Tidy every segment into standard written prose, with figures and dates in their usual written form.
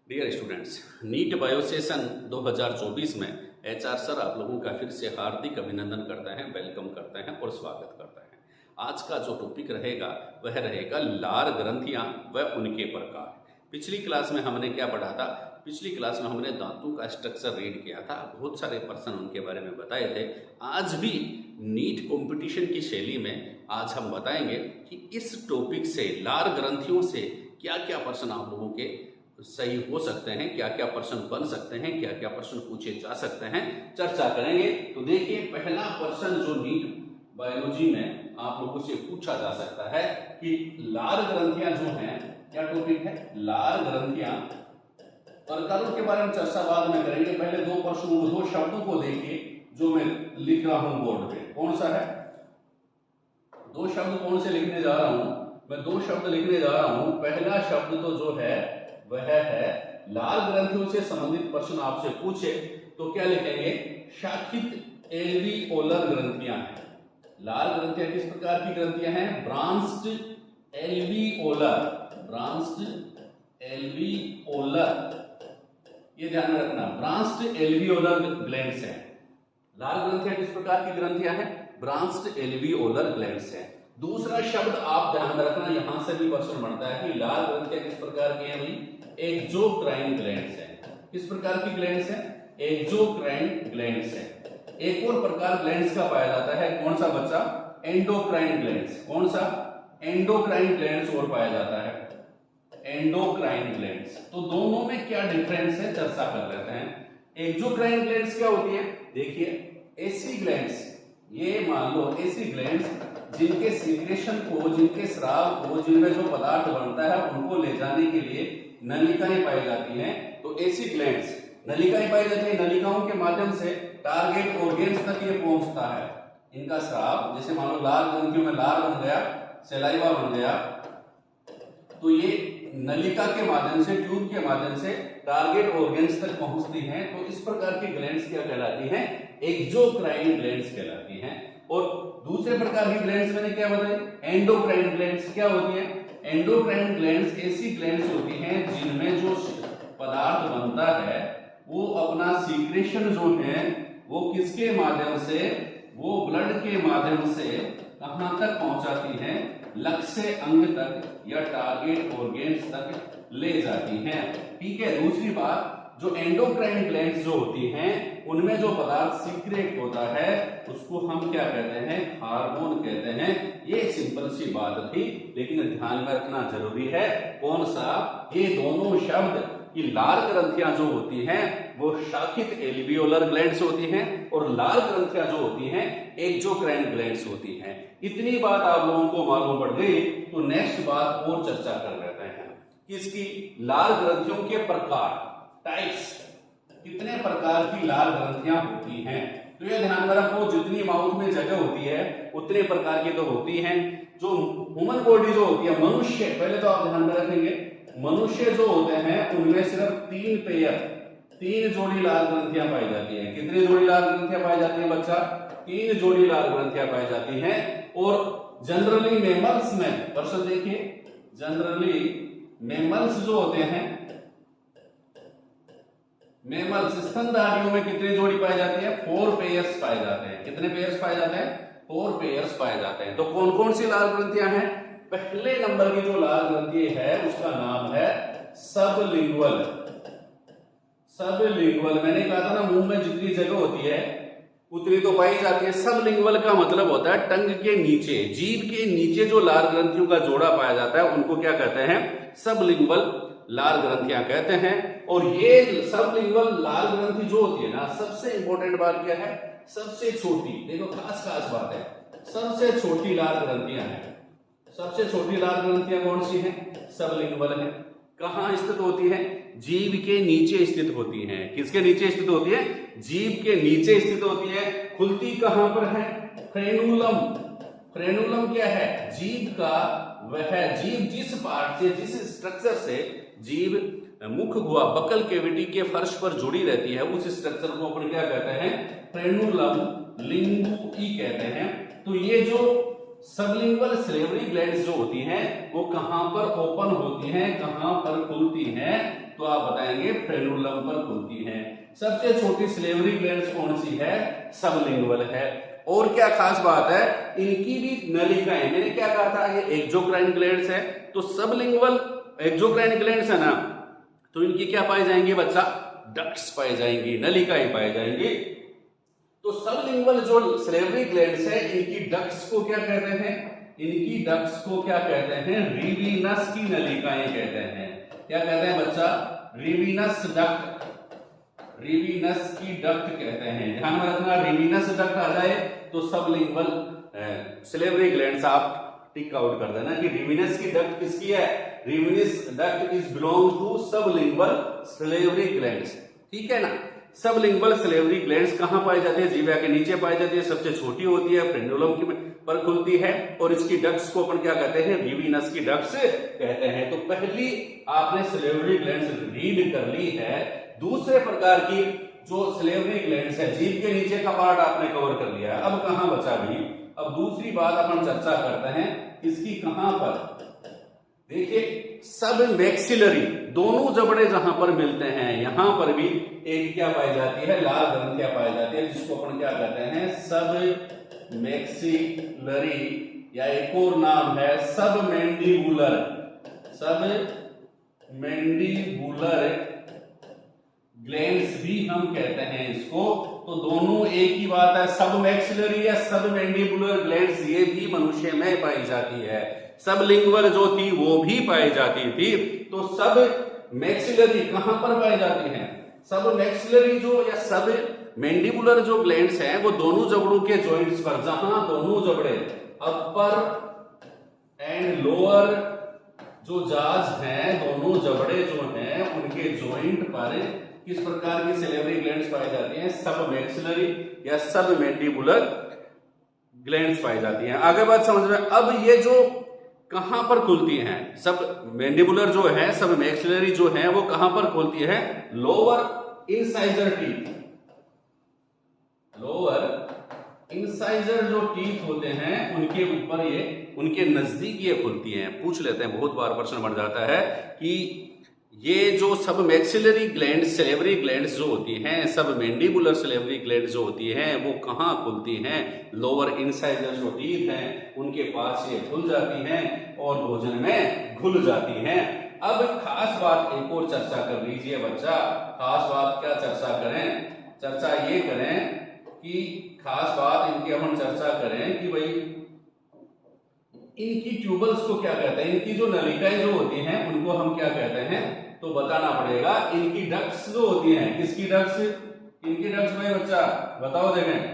Dear students, NEET bio session 2024 में HR sir आप लोगों का फिर से हार्दिक अभिनंदन करते हैं, वेलकम करते हैं और स्वागत करते हैं। आज का जो टॉपिक रहेगा वह रहेगा लार ग्रंथियां व उनके प्रकार। पिछली क्लास में हमने क्या पढ़ा था? पिछली क्लास में हमने दांतों का स्ट्रक्चर रीड किया था, बहुत सारे पर्सन उनके बारे में बताए थे। आज भी नीट कंपटीशन की शैली में आज हम बताएंगे कि इस टॉपिक से लार ग्रंथियों से क्या क्या प्रश्न आप लोगों के सही हो सकते हैं, क्या क्या प्रश्न बन सकते हैं, क्या क्या प्रश्न पूछे जा सकते हैं, चर्चा करेंगे। तो देखिए, पहला प्रश्न जो नीट बायोलॉजी में आप लोगों से पूछा जा सकता है कि लार ग्रंथियां जो हैं, क्या टॉपिक है? लार ग्रंथियां। प्रकारों के बारे में चर्चा बाद में करेंगे। पहले दो प्रश्नों, दो शब्दों को देखिए जो मैं लिख रहा हूं बोर्ड पे। कौन सा है? दो शब्द कौन से लिखने जा रहा हूं? मैं दो शब्द लिखने जा रहा हूं। पहला शब्द तो जो है वह है लार ग्रंथियों से संबंधित प्रश्न आपसे पूछे तो क्या लिखेंगे? शाखित एल्विओलर ग्रंथियां हैं। लार ग्रंथियां किस प्रकार की ग्रंथियां हैं? ब्रांच्ड एल्विओलर, ब्रांच्ड एल्विओलर, ये ध्यान में रखना, ब्रांच्ड एल्विओलर ग्लैंड्स हैं। लार ग्रंथियां किस प्रकार की ग्रंथियां हैं? ब्रांच्ड एल्विओलर ग्लैंड्स हैं। दूसरा शब्द आप ध्यान में रखना, यहां से भी प्रश्न बनता है कि लार ग्रंथियां किस प्रकार की हैं भाई? एक्सोक्राइन ग्लैंड्स हैं। किस प्रकार की ग्लैंड्स हैं? एक्सोक्राइन ग्लैंड्स हैं। एक और प्रकार ग्लैंड्स का पाया जाता है, कौन सा बच्चा? Endocrine glands. कौन सा? एंडोक्राइन ग्लैंड्स और पाया जाता है, एंडोक्राइन ग्लैंड्स। तो दोनों में क्या डिफरेंस है, चर्चा कर लेते हैं। एक्सोक्राइन ग्लैंड्स क्या होती है? देखिए, ऐसी ग्लैंड्स, ये मान लो ऐसी ग्लैंड्स जिनके सीक्रेशन को, जिनके स्राव को, जिनमें जो पदार्थ बनता है उनको ले जाने के लिए नलिकाएं पाई जाती हैं। तो ऐसी ग्लैंड्स, नलिकाएं पाई जाती है, नलिकाओं के माध्यम से टारगेट ऑर्गेन्स तक ये पहुंचता है। इनका स्राव, जैसे मान लो लार ग्रंथियों में लार बन गया, सलाइवा बन गया, तो ये नलिका के माध्यम से, ट्यूब के माध्यम से टारगेट ऑर्गेन्स तक पहुंचती हैं। तो इस प्रकार की ग्लैंड्स क्या कहलाती हैं? एक्सोक्राइन ग्लैंड्स कहलाती हैं। और दूसरे प्रकार की ग्लैंड्स मैंने क्या बताई? Endocrine glands. क्या होती है? एंडोक्राइन ग्लैंड्स ऐसी ग्लैंड्स होती हैं जिनमें जो पदार्थ बनता है वो अपना सीक्रेशन जो है वो किसके माध्यम से? वो ब्लड के माध्यम से कहां तक पहुंचाती हैं? लक्ष्य अंग तक या टारगेट ऑर्गेन्स तक ले जाती हैं। ठीक है। दूसरी बात, जो एंडोक्राइन ग्लैंड्स जो होती हैं उनमें जो पदार्थ सीक्रेट होता है उसको हम क्या कहते हैं? हार्मोन कहते हैं। ये सिंपल सी बात थी, लेकिन ध्यान में रखना जरूरी है। कौन सा? ये दोनों शब्द कि लार ग्रंथियां जो होती हैं वो शाखित एल्वियोलर ग्लैंड्स होती हैं और लार ग्रंथियां जो होती हैं एक्सोक्राइन ग्लैंड्स होती हैं। इतनी बात आप लोगों को मालूम पड़ गई तो नेक्स्ट बात और चर्चा कर लेते हैं कि इसकी लार ग्रंथियों के प्रकार, टाइप्स, कितने प्रकार की लार ग्रंथियां होती हैं। तो ये ध्यान में रखो, जितनी माउथ में जगह होती है उतने प्रकार की तो होती हैं। जो ह्यूमन बॉडी जो होती है, मनुष्य, पहले तो आप ध्यान में रखेंगे, मनुष्य जो होते हैं उनमें सिर्फ 3 पेयर, 3 जोड़ी लार ग्रंथियां पाई जाती हैं। कितनी जोड़ी लार ग्रंथियां पाई जाती हैं बच्चा? 3 जोड़ी लार ग्रंथियां पाई जाती हैं। और जनरली मैमल्स में, प्रश्न देखिए, जनरली मैमल्स जो होते हैं, मैमल्स स्तनधारियों में कितनी जोड़ी पाई जाती है? 4 पेयर्स पाए जाते हैं। कितने पेयर्स पाए जाते हैं? 4 पेयर्स पाए जाते हैं। तो कौन कौन सी लार ग्रंथियां हैं? पहले नंबर की जो लार ग्रंथि है उसका नाम है सबलिंगुअल। सबलिंगुअल, मैंने कहा था ना, मुंह में जितनी जगह होती है उतनी तो पाई जाती है। सबलिंगुअल का मतलब होता है टंग के नीचे, जीभ के नीचे जो लार ग्रंथियों का जोड़ा पाया जाता है उनको क्या कहते हैं? सबलिंगुअल लार ग्रंथियां कहते हैं। और ये सबलिंगुअल लार ग्रंथि जो होती है ना, सबसे इंपॉर्टेंट बात क्या है? सबसे छोटी, देखो खास बात है, सबसे छोटी लार ग्रंथियां हैं। सबसे छोटी लार ग्रंथियां कौन सी हैं? सबलिंगुअल है। कहां स्थित होती है? जीभ के नीचे स्थित होती हैं। किसके नीचे स्थित होती है? जीभ के नीचे स्थित होती है। खुलती कहां पर है? फ्रेनुलम। फ्रेनुलम क्या है? जीभ का वह, जीभ जिस पार्ट से, जिस स्ट्रक्चर से जीभ मुख हुआ बकल केविटी के फर्श पर जुड़ी रहती है, उस स्ट्रक्चर को अपन क्या कहते हैं? फ्रेनुलम लिंगुई कहते हैं। तो ये जो सबलिंगुअल सिलेवरी ग्लैंड्स जो होती हैं वो कहां पर ओपन होती हैं, कहां पर खुलती हैं, तो आप बताएंगे फ्रेनुलम पर खुलती हैं। सबसे छोटी सिलेवरी ग्लैंड्स कौन सी है? सबलिंगुअल है। और क्या खास बात है, इनकी भी नलिकाएं, मैंने क्या कहा था, ये एक्सोक्राइन ग्लैंड्स है, तो सबलिंगुअल एक्सोक्राइन ग्लैंड्स है ना, तो इनकी क्या पाई जाएंगी बच्चा? डक्ट्स पाई जाएंगी, नलिकाएं पाई जाएंगी। तो सबलिंगुअल जो सिलेवरी ग्लैंड्स है, इनकी डक्ट्स को क्या कहते हैं? इनकी डक्ट्स को क्या कहते हैं? रिविनस की नलिकाएं कहते हैं। क्या कहते हैं बच्चा? रिविनस डक्ट, रिविनस की डक्ट कहते हैं। ध्यान में रखना, रिविनस डक्ट आ जाए तो सबलिंगुअल सिलेवरी ग्लैंड्स आप टिक आउट कर देना कि रिविनस की डक्ट किसकी है? Rivinus duct is belong to sublingual salivary glands. ठीक है ना। सबलिंगुअल सिलेवरी ग्लैंड्स कहां पाई जाती है? जीवा के नीचे पाई जाती है, सबसे छोटी होती है, फ्रेनुलम की पर खुलती है, और इसकी डक्ट्स को अपन क्या कहते हैं? रिविनस की डक्ट्स कहते हैं। तो पहली आपने सिलेवरी ग्लैंड्स रीड कर ली है। दूसरे प्रकार की जो सिलेवरी ग्लैंड्स है, जीभ के नीचे का पार्ट आपने कवर कर लिया है। अब कहां बचा भी? अब दूसरी बात अपन चर्चा करते हैं, इसकी कहां पर? देखिए, सब मैक्सिलरी, दोनों जबड़े जहां पर मिलते हैं, यहां पर भी एक क्या पाई जाती है? लाल ग्रंथियां पाई जाती है, जिसको अपन क्या कहते हैं? सब मैक्सिलरी, या एक और नाम है सब मैंडिबुलर, सब मैंडिबुलर ग्लैंड्स भी हम कहते हैं इसको। तो दोनों एक ही बात है, सब मैक्सिलरी या सब मैंडिबुलर ग्लैंड्स ये भी मनुष्य में पाई जाती है। सबलिंगुअल जो थी वो भी पाई जाती थी। तो सब मैक्सिलरी कहां पर पाई जाती है? सब मैक्सिलरी जो या सब मैंडिबुलर जो ग्लैंड्स हैं वो दोनों जबड़ों के जॉइंट्स पर, जहां दोनों जबड़े अपर एंड लोअर जो जाज हैं, दोनों जबड़े जो हैं उनके जॉइंट पर किस प्रकार की सिलेवरी ग्लैंड्स पाई जाती हैं? सब मैक्सिलरी या सब मैंडिबुलर ग्लैंड्स पाई जाती हैं। आगे बात समझ में। अब ये जो कहां पर खुलती हैं? सब मैंडिबुलर जो है, सब मैक्सिलरी जो है, वो कहां पर खुलती है? Lower incisor teeth, lower incisor जो टीथ होते हैं उनके ऊपर, ये उनके नजदीक ये खुलती हैं। पूछ लेते हैं, बहुत बार प्रश्न बन जाता है कि ये जो सब मैक्सिलरी ग्लैंड्स, सिलेवरी ग्लैंड्स जो होती हैं, सब मैंडिबुलर सिलेवरी ग्लैंड्स जो होती हैं, वो कहाँ खुलती हैं? लोअर इंसाइजर जो टीथ हैं उनके पास ये खुल जाती हैं और भोजन में घुल जाती हैं। अब खास बात एक और चर्चा कर लीजिए बच्चा। खास बात क्या चर्चा करें? चर्चा ये करें कि खास बात इनकी हम चर्चा करें कि भाई इनकी ट्यूबल्स को क्या कहते हैं? इनकी जो नलिकाएं जो होती हैं उनको हम क्या कहते हैं? तो बताना पड़ेगा। इनकी डक्ट्स जो होती हैं, किसकी डक्ट्स? इनकी डक्ट्स भाई बच्चा बताओ देखें।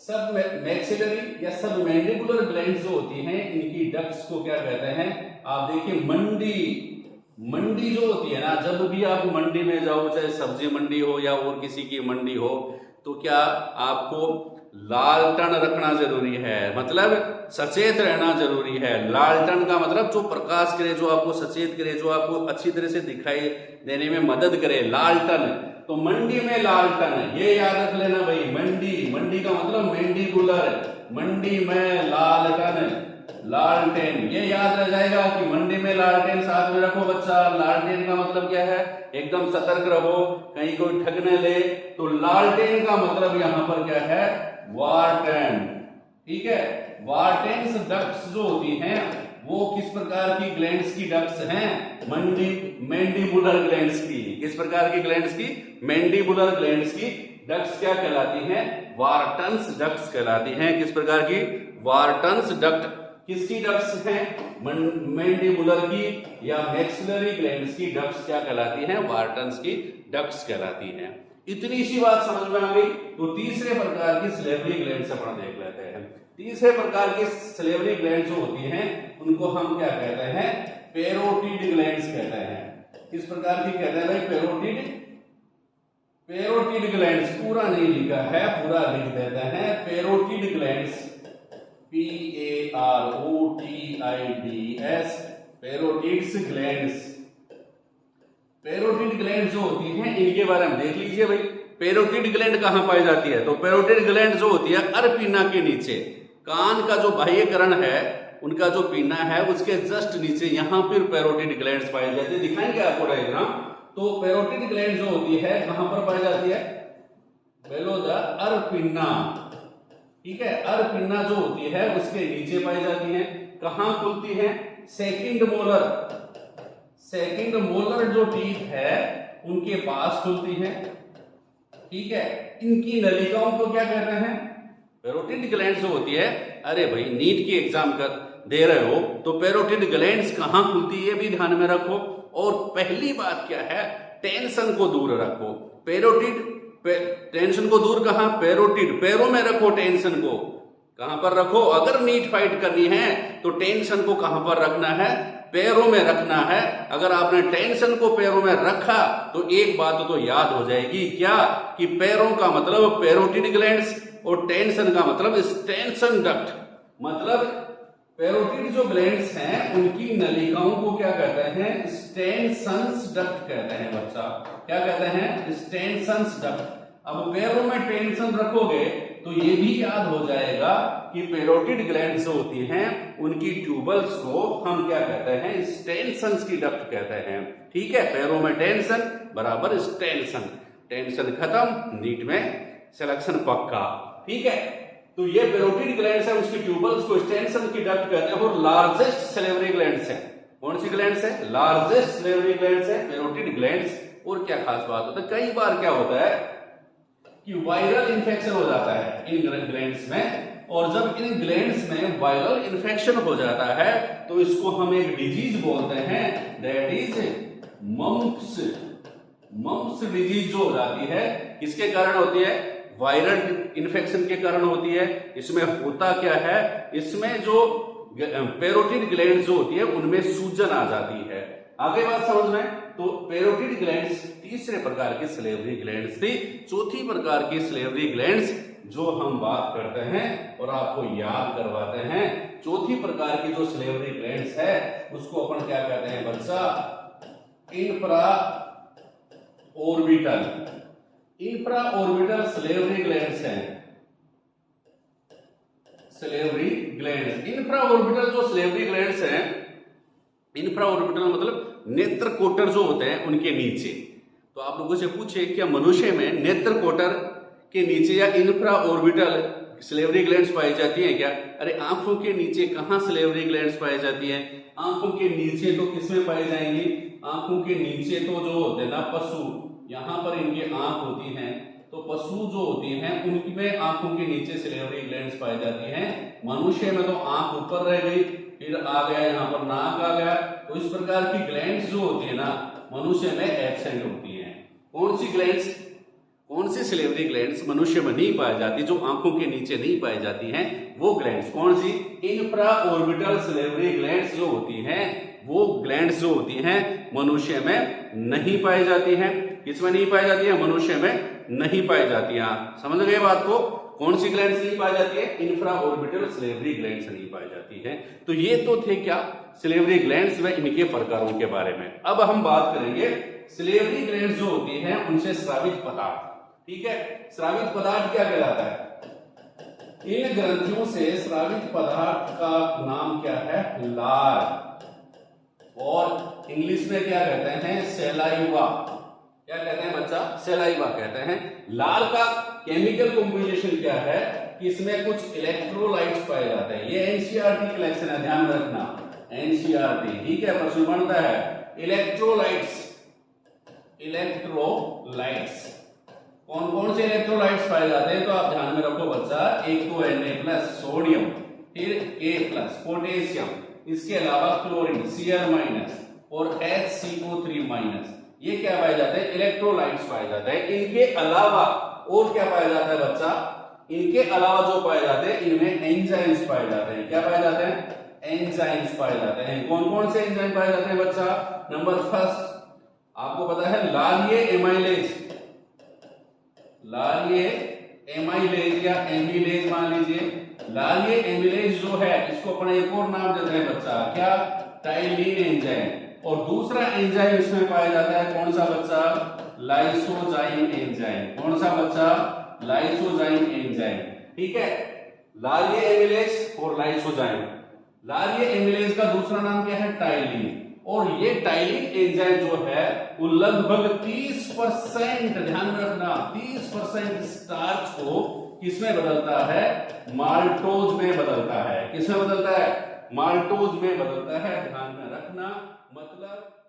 सब मैक्सिलरी या सब मैंडिबुलर ग्लैंड्स जो होती हैं, इनकी डक्ट्स को क्या कहते हैं? आप देखिए, मंडी, मंडी जो होती है ना, जब भी आप मंडी में जाओ, चाहे सब्जी मंडी हो या और किसी की मंडी हो, तो क्या आपको लालटन रखना जरूरी है, मतलब सचेत रहना जरूरी है। लालटन का मतलब जो प्रकाश करे, जो आपको सचेत करे, जो आपको अच्छी तरह से दिखाई देने में मदद करे, लालटन। तो मंडी में लालटन, ये याद रख लेना भाई। मंडी, मंडी का मतलब मैंडिबुलर, मंडी में लालटन, लालटेन, ये याद रह जाएगा कि मंडी में लालटेन साथ में रखो बच्चा। लालटेन का मतलब क्या है? एकदम सतर्क रहो, कहीं कोई ठग न ले। तो लालटेन का मतलब यहां पर क्या है? वार्टन। ठीक है, वार्टेन्स डक्ट्स जो होती हैं वो किस प्रकार की ग्लैंड्स की डक्ट्स हैं? मैंडिबुलर ग्लैंड्स की। किस प्रकार की ग्लैंड्स की? मैंडिबुलर ग्लैंड्स की डक्ट्स क्या कहलाती हैं? वार्टन्स डक्ट्स कहलाती हैं। किस प्रकार की? Wharton's duct. किसकी डक्ट्स हैं? मैंडिबुलर की या मैक्सिलरी ग्लैंड्स की डक्ट्स क्या कहलाती हैं? वार्टन्स की डक्ट्स कहलाती हैं। इतनी सी बात समझ में आ गई। तो तीसरे प्रकार की सिलेवरी ग्लैंड्स अपन देख लेते हैं। तीसरे प्रकार की सिलेवरी ग्लैंड्स जो होती हैं उनको हम क्या कहते हैं? पैरोटिड ग्लैंड्स कहते हैं। किस प्रकार की कहते हैं भाई? Parotid, parotid glands. पूरा नहीं लिखा है, पूरा लिख देते हैं। Parotid glands, PAROTIDS, parotids glands. Parotid gland जो होती हैं इनके बारे में देख लीजिए भाई। पैरोटिड ग्लैंड कहां पाई जाती है? तो पैरोटिड ग्लैंड जो होती है अरपीना के नीचे, कान का जो बाह्यकरण है, उनका जो पीना है, उसके जस्ट नीचे यहाँ पर पैरोटिड ग्लैंड्स पाई जाती है। दिखाएंगे आपको डायग्राम। तो पैरोटिड ग्लैंड जो होती है कहां पर पाई जाती है? बेलो द अरपिन्ना। ठीक है, अरपिन्ना जो होती है उसके नीचे पाई जाती है। कहां खुलती है? सेकंड मोलर, सेकंड मोलर जो टीथ है उनके पास खुलती है। ठीक है, इनकी नलिकाओं को क्या कहते हैं? पैरोटिड ग्लैंड जो होती है। अरे भाई, नीट की एग्जाम कर दे रहे हो तो पैरोटिड ग्लैंड्स कहां खुलती है भी ध्यान में रखो। और पहली बात क्या है? टेंशन को दूर रखो। पैरोटिड, टेंशन को दूर कहां? पैरोटिड, पैरों में रखो टेंशन को। कहां पर रखो? अगर नीट फाइट करनी है तो टेंशन को कहां पर रखना है? पैरों में रखना है। अगर आपने टेंशन को पैरों में रखा तो एक बात तो याद हो जाएगी, क्या? कि पैरों का मतलब पैरोटिड ग्लैंड्स और टेंशन का मतलब स्टेंसन डक्ट। मतलब पैरोटिड जो ग्लैंड्स हैं उनकी नलिकाओं को क्या कहते हैं? स्टेंसन्स डक्ट कहते हैं बच्चा। क्या कहते हैं? स्टेंसन्स डक्ट। अब पैरों में टेंशन रखोगे तो ये भी याद हो जाएगा कि पैरोटिड ग्लैंड्स जो होती हैं उनकी ट्यूबल्स को हम क्या कहते हैं? स्टेंसन्स की डक्ट कहते हैं। ठीक है, पैरों में टेंशन बराबर स्टेंसन। टेंशन खत्म, नीट में सिलेक्शन पक्का। ठीक है, तो ये पैरोटिड ग्लैंड्स है, उसकी ट्यूबल्स को स्टेंसन की डक्ट कहते हैं। और लार्जेस्ट सलेवरी ग्लैंड्स है। कौन सी ग्लैंड्स है? लार्जेस्ट सलेवरी ग्लैंड्स है पैरोटिड ग्लैंड्स। और क्या खास बात होता है? कई बार क्या होता है कि वायरल इंफेक्शन हो जाता है इन ग्लैंड्स में। और जब इन ग्लैंड्स में वायरल इंफेक्शन हो जाता है तो इसको हम एक डिजीज बोलते हैं, that is mumps. Mumps disease जो हो जाती है किसके कारण होती है? वायरल इन्फेक्शन के कारण होती है। इसमें होता क्या है? इसमें जो पैरोटिड ग्लैंड जो होती है उनमें सूजन आ जाती है। आगे बात समझ में? तो पैरोटिड ग्लैंड्स तीसरे प्रकार की सलेवरी ग्लैंड्स थी। चौथी प्रकार की सलेवरी ग्लैंड्स जो हम बात करते हैं और आपको याद करवाते हैं, चौथी प्रकार की जो सलेवरी ग्लैंड्स है उसको अपन क्या कहते हैं बच्चा? Infra orbital. Infra orbital salivary glands हैं। सलेवरी ग्लैंड्स, इंफ्रा ऑर्बिटल जो सलेवरी ग्लैंड्स हैं, इंफ्रा ऑर्बिटल मतलब नेत्र कोटर जो होते हैं उनके नीचे। तो आप लोगों से पूछे क्या मनुष्य में नेत्र कोटर के नीचे या इंफ्रा ऑर्बिटल सलेवरी ग्लैंड्स पाई जाती हैं क्या? अरे आंखों के नीचे कहां सलेवरी ग्लैंड्स पाई जाती हैं? आंखों के नीचे तो किसमें पाई जाएंगी? आंखों के नीचे तो जो होते हैं ना पशु, यहां पर इनकी आंख होती हैं, तो पशु जो होती हैं उनमें आंखों के नीचे सलेवरी ग्लैंड्स पाई जाती हैं। मनुष्य में तो आंख ऊपर रह गई, फिर आ गया यहाँ पर नाक आ गया। तो इस प्रकार की ग्लैंड्स जो होती है ना मनुष्य में एब्सेंट होती हैं। कौन सी ग्लैंड्स, कौन सी सलेवरी ग्लैंड्स मनुष्य में नहीं पाई जाती, जो आंखों के नीचे नहीं पाई जाती हैं, वो ग्लैंड्स कौन सी? इंफ्रा ऑर्बिटल सलेवरी ग्लैंड्स जो होती हैं, वो ग्लैंड्स जो होती हैं मनुष्य में नहीं पाई जाती हैं। किसमें नहीं पाई जाती है? मनुष्य में नहीं पाई जाती है। समझ गए बात को? कौन सी ग्लैंड्स नहीं पाई जाती है? इंफ्रा ऑर्बिटल सलेवरी ग्लैंड्स नहीं पाई जाती है। तो ये तो थे क्या सलेवरी ग्लैंड्स व इनके प्रकारों के बारे में। अब हम बात करेंगे सलेवरी ग्लैंड्स जो होती हैं उनसे स्रावित पदार्थ। ठीक है, स्रावित पदार्थ क्या कहलाता है? इन ग्रंथियों से स्रावित पदार्थ का नाम क्या है? लार। और इंग्लिश में क्या कहते हैं? सैलाइवा। क्या कहते हैं बच्चा? सैलाइवा कहते हैं। लार का केमिकल कॉम्पोजिशन क्या है कि इसमें कुछ इलेक्ट्रोलाइट्स पाए जाते हैं। ये एनसीईआरटी कलेक्शन है, ध्यान रखना, एनसीईआरटी। ठीक है, प्रश्न बनता है इलेक्ट्रोलाइट्स। इलेक्ट्रोलाइट्स कौन कौन से इलेक्ट्रोलाइट्स पाए जाते हैं? तो आप ध्यान में रखो बच्चा, एक तो Na+ सोडियम, फिर A+ पोटेशियम, इसके अलावा क्लोरीन Cl- और HCO3-। ये क्या पाए जाते हैं? इलेक्ट्रोलाइट्स पाए जाते हैं। इनके अलावा और क्या पाया जाता है बच्चा? इनके अलावा जो पाए जाते हैं इनमें एंजाइम्स पाए जाते हैं। क्या पाए जाते हैं? एंजाइम्स पाए जाते हैं। कौन कौन से एंजाइम पाए जाते हैं बच्चा? नंबर फर्स्ट आपको पता है लारिये एमाइलेज। लारिये एमाइलेज या एमिलेज मान लीजिए। लारिये एमिलेज जो है इसको अपन एक और नाम देते हैं बच्चा, क्या? Ptyalin enzyme. और दूसरा एंजाइम इसमें पाया जाता है कौन सा बच्चा? Lysozyme enzyme. कौन सा बच्चा? Lysozyme enzyme. ठीक है, लारिये एमिलेज और लाइसोजाइम। लारिये एमिलेज का दूसरा नाम क्या है? टाइलिन। और ये टाइलिन एंजाइम जो है वो लगभग 30%, ध्यान में रखना, 30% स्टार्च को किसमें बदलता है? माल्टोज में बदलता है। किसमें बदलता है? माल्टोज में बदलता है, ध्यान में रखना। मतलब